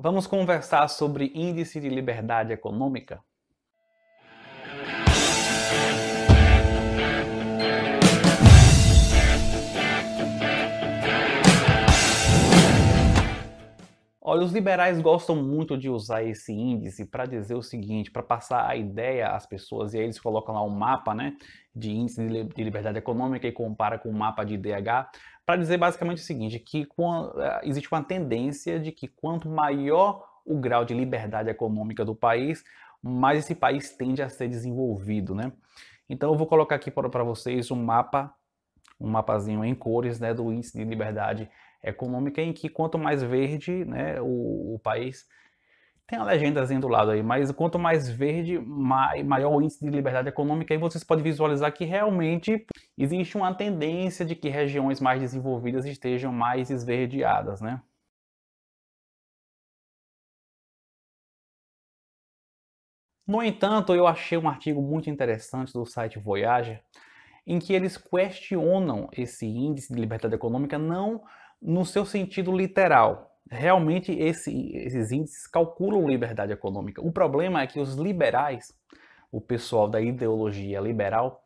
Vamos conversar sobre índice de liberdade econômica? Olha, os liberais gostam muito de usar esse índice para dizer o seguinte, para passar a ideia às pessoas, e aí eles colocam lá um mapa, né, de índice de liberdade econômica e compara com o mapa de IDH, para dizer basicamente o seguinte, que existe uma tendência de que quanto maior o grau de liberdade econômica do país, mais esse país tende a ser desenvolvido, né? Então eu vou colocar aqui para vocês um mapazinho em cores, né, do índice de liberdade econômica, em que quanto mais verde, né, o país, tem a legendazinha do lado aí, mas quanto mais verde, maior o índice de liberdade econômica, e vocês podem visualizar que realmente existe uma tendência de que regiões mais desenvolvidas estejam mais esverdeadas, né? No entanto, eu achei um artigo muito interessante do site Voyager, em que eles questionam esse índice de liberdade econômica não no seu sentido literal. Realmente esses índices calculam liberdade econômica. O problema é que os liberais, o pessoal da ideologia liberal,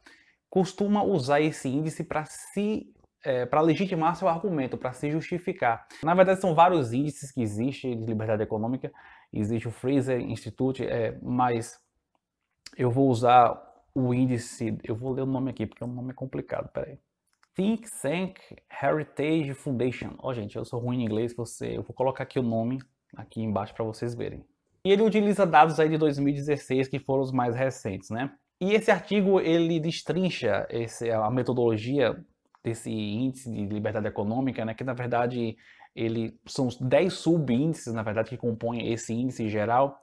costuma usar esse índice para legitimar seu argumento, para se justificar. Na verdade, são vários índices que existem de liberdade econômica. Existe o Fraser Institute, mas eu vou usar o índice, eu vou ler o nome aqui porque o nome é complicado, peraí. Think Tank Heritage Foundation. Ó, gente, eu sou ruim em inglês, eu vou colocar aqui o nome aqui embaixo para vocês verem. E ele utiliza dados aí de 2016, que foram os mais recentes, né? E esse artigo, ele destrincha a metodologia desse índice de liberdade econômica, né? Que na verdade, são os 10 subíndices, na verdade, que compõem esse índice geral.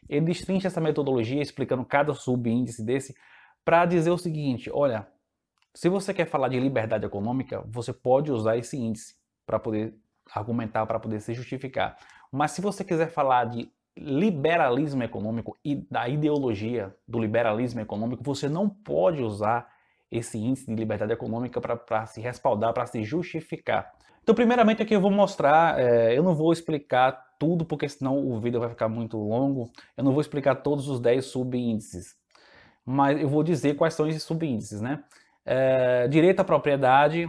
Ele destrincha essa metodologia explicando cada subíndice desse para dizer o seguinte, olha, se você quer falar de liberdade econômica, você pode usar esse índice para poder argumentar, para poder se justificar. Mas se você quiser falar de liberalismo econômico e da ideologia do liberalismo econômico, você não pode usar esse índice de liberdade econômica para se respaldar, para se justificar. Então, primeiramente aqui eu vou mostrar, eu não vou explicar tudo, porque senão o vídeo vai ficar muito longo. Eu não vou explicar todos os 10 subíndices, mas eu vou dizer quais são esses subíndices, né? Direito à propriedade,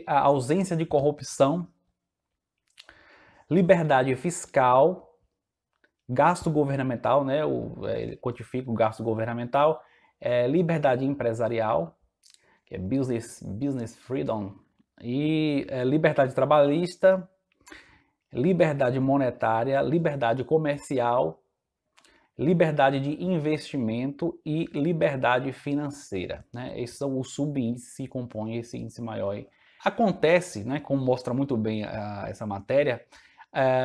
a ausência de corrupção, liberdade fiscal, gasto governamental, né? Ele quantifica o gasto governamental, liberdade empresarial, que é business freedom, e liberdade trabalhista, liberdade monetária, liberdade comercial, liberdade de investimento e liberdade financeira, né? Esses são os subíndices que compõem esse índice maior aí. Acontece, né, como mostra muito bem essa matéria,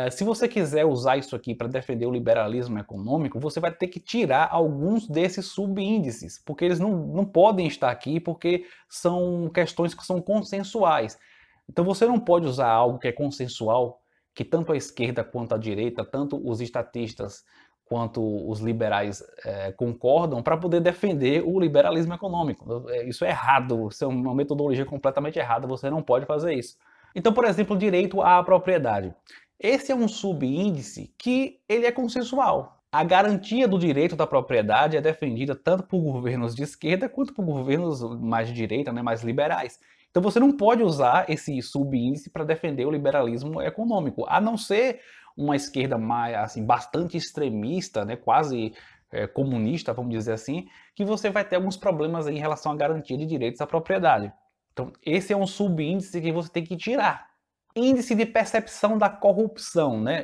se você quiser usar isso aqui para defender o liberalismo econômico, você vai ter que tirar alguns desses subíndices, porque eles não podem estar aqui, porque são questões que são consensuais. Então você não pode usar algo que é consensual, que tanto a esquerda quanto a direita, tanto os estatistas quanto os liberais concordam, para poder defender o liberalismo econômico. Isso é errado, isso é uma metodologia completamente errada, você não pode fazer isso. Então, por exemplo, direito à propriedade. Esse é um subíndice que ele é consensual. A garantia do direito da propriedade é defendida tanto por governos de esquerda quanto por governos mais de direita, né, mais liberais. Então você não pode usar esse subíndice para defender o liberalismo econômico, a não ser uma esquerda mais, assim, bastante extremista, né, quase comunista, vamos dizer assim, que você vai ter alguns problemas aí em relação à garantia de direitos à propriedade. Então esse é um subíndice que você tem que tirar. Índice de percepção da corrupção, né?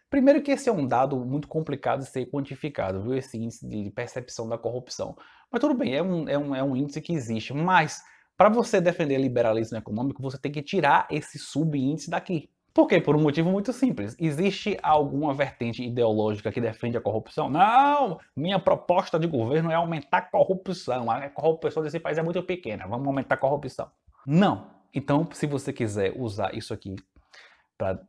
Primeiro que esse é um dado muito complicado de ser quantificado, viu? Esse índice de percepção da corrupção. Mas tudo bem, é um índice que existe. Mas para você defender liberalismo econômico, você tem que tirar esse subíndice daqui. Por quê? Por um motivo muito simples. Existe alguma vertente ideológica que defende a corrupção? Não! Minha proposta de governo é aumentar a corrupção. A corrupção desse país é muito pequena. Vamos aumentar a corrupção. Não! Então, se você quiser usar isso aqui para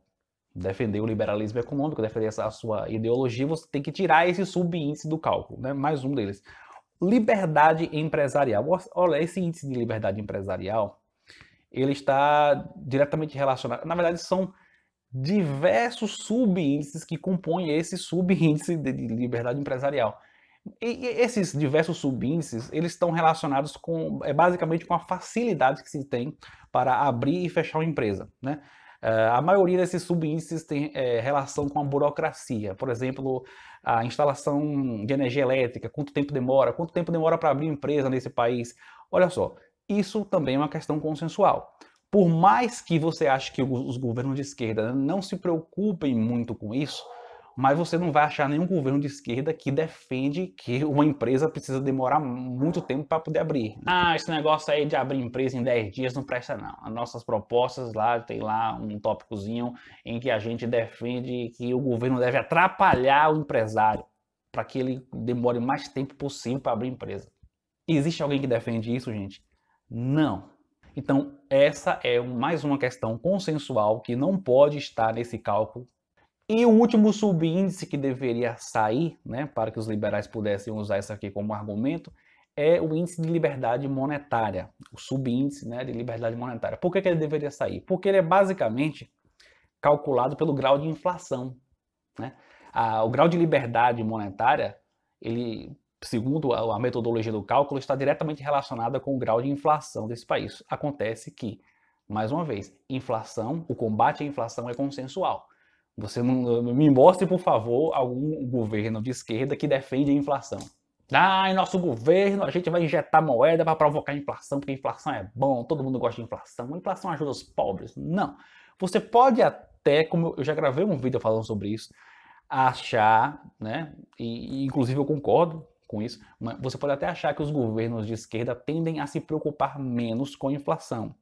defender o liberalismo econômico, defender a sua ideologia, você tem que tirar esse subíndice do cálculo, né? Mais um deles. Liberdade empresarial. Olha, esse índice de liberdade empresarial, ele está diretamente relacionado. Na verdade, são diversos subíndices que compõem esse subíndice de liberdade empresarial. E esses diversos subíndices, eles estão relacionados com, basicamente com a facilidade que se tem para abrir e fechar uma empresa, né? A maioria desses subíndices tem relação com a burocracia. Por exemplo, a instalação de energia elétrica, quanto tempo demora para abrir empresa nesse país. Olha só, isso também é uma questão consensual. Por mais que você ache que os governos de esquerda não se preocupem muito com isso, mas você não vai achar nenhum governo de esquerda que defende que uma empresa precisa demorar muito tempo para poder abrir. Ah, esse negócio aí de abrir empresa em 10 dias não presta não. As nossas propostas lá, tem lá um tópicozinho em que a gente defende que o governo deve atrapalhar o empresário para que ele demore mais tempo possível para abrir empresa. Existe alguém que defende isso, gente? Não. Então, essa é mais uma questão consensual que não pode estar nesse cálculo. E o último subíndice que deveria sair, né, para que os liberais pudessem usar isso aqui como argumento, é o índice de liberdade monetária, o subíndice, né, de liberdade monetária. Por que ele deveria sair? Porque ele é basicamente calculado pelo grau de inflação, né? O grau de liberdade monetária, ele, segundo a metodologia do cálculo, está diretamente relacionada com o grau de inflação desse país. Acontece que, mais uma vez, inflação, o combate à inflação é consensual. Você não me mostre, por favor, algum governo de esquerda que defende a inflação. Ah, em nosso governo a gente vai injetar moeda para provocar inflação, porque inflação é bom, todo mundo gosta de inflação. A inflação ajuda os pobres. Não. Você pode até, como eu já gravei um vídeo falando sobre isso, achar, né, e inclusive eu concordo com isso, mas você pode até achar que os governos de esquerda tendem a se preocupar menos com a inflação.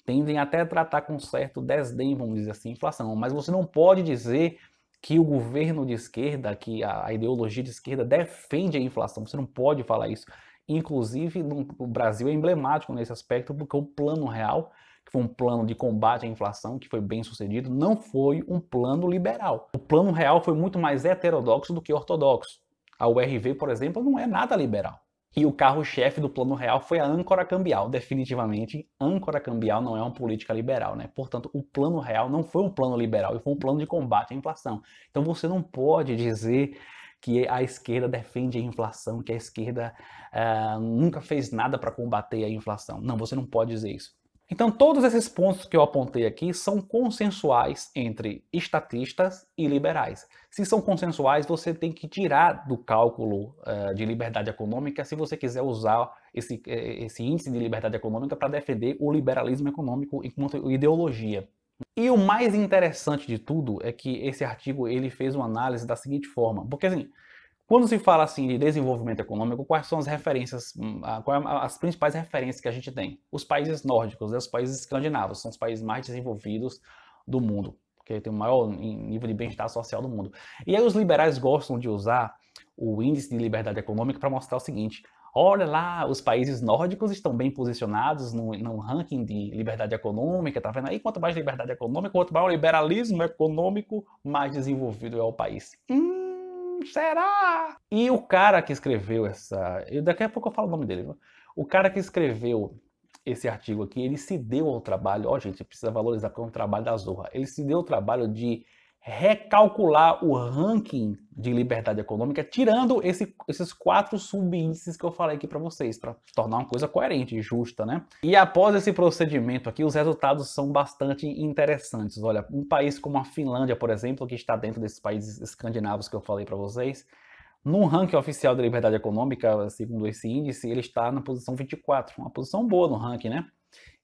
Tendem até a tratar com certo desdém, vamos dizer assim, a inflação. Mas você não pode dizer que o governo de esquerda, que a ideologia de esquerda defende a inflação. Você não pode falar isso. Inclusive, o Brasil é emblemático nesse aspecto, porque o Plano Real, que foi um plano de combate à inflação, que foi bem sucedido, não foi um plano liberal. O Plano Real foi muito mais heterodoxo do que ortodoxo. A URV, por exemplo, não é nada liberal. E o carro-chefe do Plano Real foi a âncora cambial. Definitivamente, âncora cambial não é uma política liberal, né? Portanto, o Plano Real não foi um plano liberal, foi um plano de combate à inflação. Então você não pode dizer que a esquerda defende a inflação, que a esquerda nunca fez nada para combater a inflação. Não, você não pode dizer isso. Então, todos esses pontos que eu apontei aqui são consensuais entre estatistas e liberais. Se são consensuais, você tem que tirar do cálculo de liberdade econômica se você quiser usar esse índice de liberdade econômica para defender o liberalismo econômico enquanto ideologia. E o mais interessante de tudo é que esse artigo ele fez uma análise da seguinte forma, porque assim, quando se fala assim de desenvolvimento econômico, quais são as referências, quais são as principais referências que a gente tem? Os países nórdicos, né, os países escandinavos, são os países mais desenvolvidos do mundo, que tem o maior nível de bem-estar social do mundo. E aí os liberais gostam de usar o índice de liberdade econômica para mostrar o seguinte: olha lá, os países nórdicos estão bem posicionados no ranking de liberdade econômica, tá vendo aí? Quanto mais liberdade econômica, quanto maior liberalismo econômico, mais desenvolvido é o país. Será? E o cara que escreveu daqui a pouco eu falo o nome dele, viu? O cara que escreveu esse artigo aqui, ele se deu ao trabalho, ó gente, precisa valorizar porque é um trabalho da zorra. Ele se deu ao trabalho de recalcular o ranking de liberdade econômica, tirando esses 4 subíndices que eu falei aqui para vocês, para tornar uma coisa coerente e justa, né? E após esse procedimento aqui, os resultados são bastante interessantes. Olha, um país como a Finlândia, por exemplo, que está dentro desses países escandinavos que eu falei para vocês, no ranking oficial da liberdade econômica, segundo esse índice, ele está na posição 24, uma posição boa no ranking, né?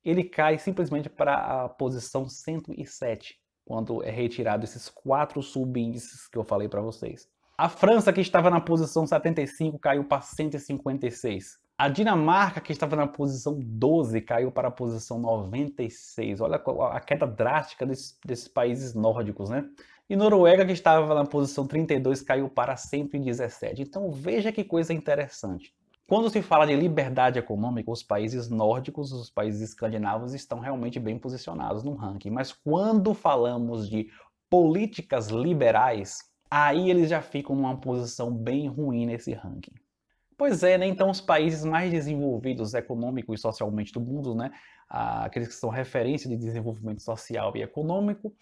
Ele cai simplesmente para a posição 107, quando é retirado esses 4 subíndices que eu falei para vocês. A França, que estava na posição 75, caiu para 156. A Dinamarca, que estava na posição 12, caiu para a posição 96. Olha a queda drástica desses países nórdicos, né? E Noruega, que estava na posição 32, caiu para 117. Então veja que coisa interessante. Quando se fala de liberdade econômica, os países nórdicos, os países escandinavos estão realmente bem posicionados no ranking. Mas quando falamos de políticas liberais, aí eles já ficam numa posição bem ruim nesse ranking. Pois é, né? Então os países mais desenvolvidos econômico e socialmente do mundo, né? Aqueles que são referência de desenvolvimento social e econômico,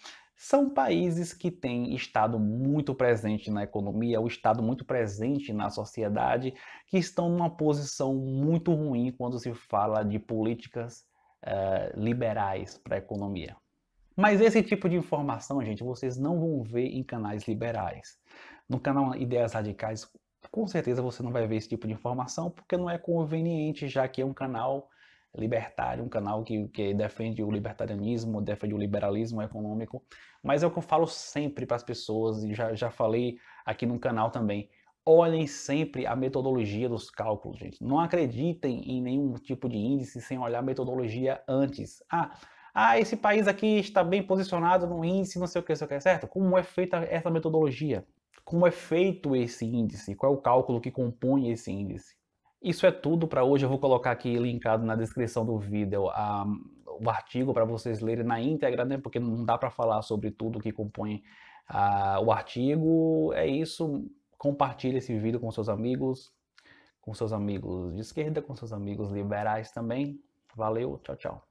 São países que têm estado muito presente na economia, o estado muito presente na sociedade, que estão numa posição muito ruim quando se fala de políticas liberais para a economia. Mas esse tipo de informação, gente, vocês não vão ver em canais liberais. No canal Ideias Radicais, com certeza você não vai ver esse tipo de informação, porque não é conveniente, já que é um canal libertário, um canal que defende o libertarianismo, defende o liberalismo econômico. Mas é o que eu falo sempre para as pessoas, e já falei aqui no canal também. Olhem sempre a metodologia dos cálculos, gente. Não acreditem em nenhum tipo de índice sem olhar a metodologia antes. Esse país aqui está bem posicionado no índice, não sei o que, certo? Como é feita essa metodologia? Como é feito esse índice? Qual é o cálculo que compõe esse índice? Isso é tudo para hoje. Eu vou colocar aqui linkado na descrição do vídeo o artigo para vocês lerem na íntegra, né? Porque não dá para falar sobre tudo que compõe o artigo. É isso. Compartilhe esse vídeo com seus amigos de esquerda, com seus amigos liberais também. Valeu, tchau, tchau.